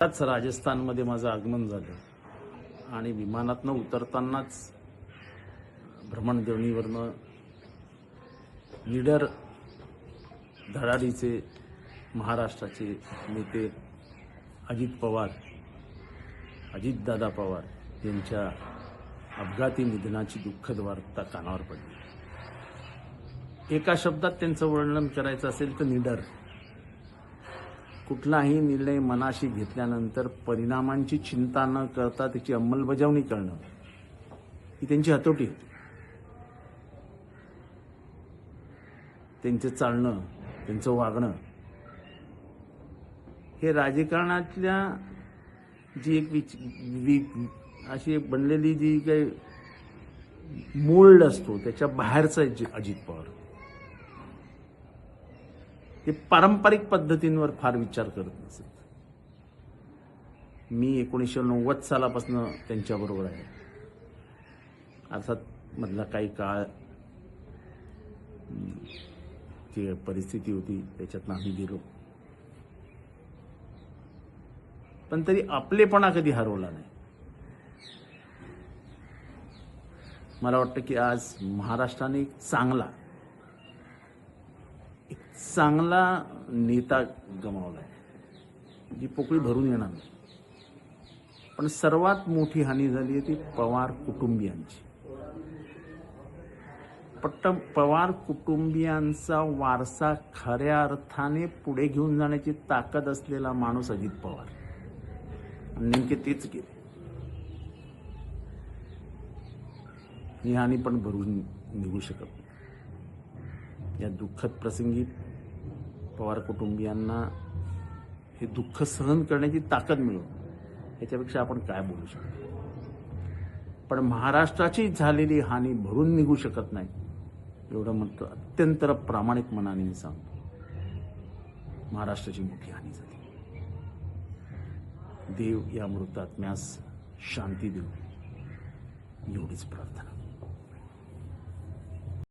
त्याच राजस्थानमध्ये माझं आगमन झालं आणि विमानातनं उतरतानाच भ्रमणध्वनीवरनं निडर धडाडीचे महाराष्ट्राचे नेते अजितदादा पवार यांच्या अपघाती निधनाची दुःखद वार्ता कानावर पडली। एका शब्दात त्यांचं वर्णन करायचं असेल तर निडर। कुठलाही निर्णय मनाशी घेतल्यानंतर परिणामांची चिंता न करता त्याची अंमलबजावणी करणं ही त्यांची हातोटी होती। त्यांचं चालणं, त्यांचं वागणं हे राजकारणातल्या जी एक अशी बनलेली जी काही मोल्ड असतो त्याच्या बाहेरचा अजित पवार ते पारंपरिक पद्धतींवर फार विचार करत नसत। मी 1990 सालापासून त्यांच्याबरोबर आहे। अर्थात मधला काही काळ जी परिस्थिती होती त्याच्यातनं आम्ही गेलो, पण तरी आपलेपणा कधी हरवला नाही। मला वाटतं की आज महाराष्ट्राने एक चांगला नेता गमावला आहे, जी पोकळी भरून येणार नाही। पण सर्वात मोठी हानी झाली आहे ती पवार कुटुंबियांची। पवार कुटुंबियांचा वारसा खऱ्या अर्थाने पुढे घेऊन जाण्याची ताकद असलेला माणूस अजित पवार, नेमके तेच गेले। ही हानी पण भरून निघू शकत नाही। या दुःखद प्रसंगी पवार कुटुंबियांना हे दुःख सहन करण्याची ताकद मिळो, याच्यापेक्षा आपण काय बोलू शकतो। पण महाराष्ट्राची झालेली हानी भरून निघू शकत नाही एवढं म्हणतो अत्यंत प्रामाणिक मनाने मी सांगतो। महाराष्ट्राची मोठी हानी झाली। देव या मृतात्म्यास शांती देऊ एवढीच प्रार्थना।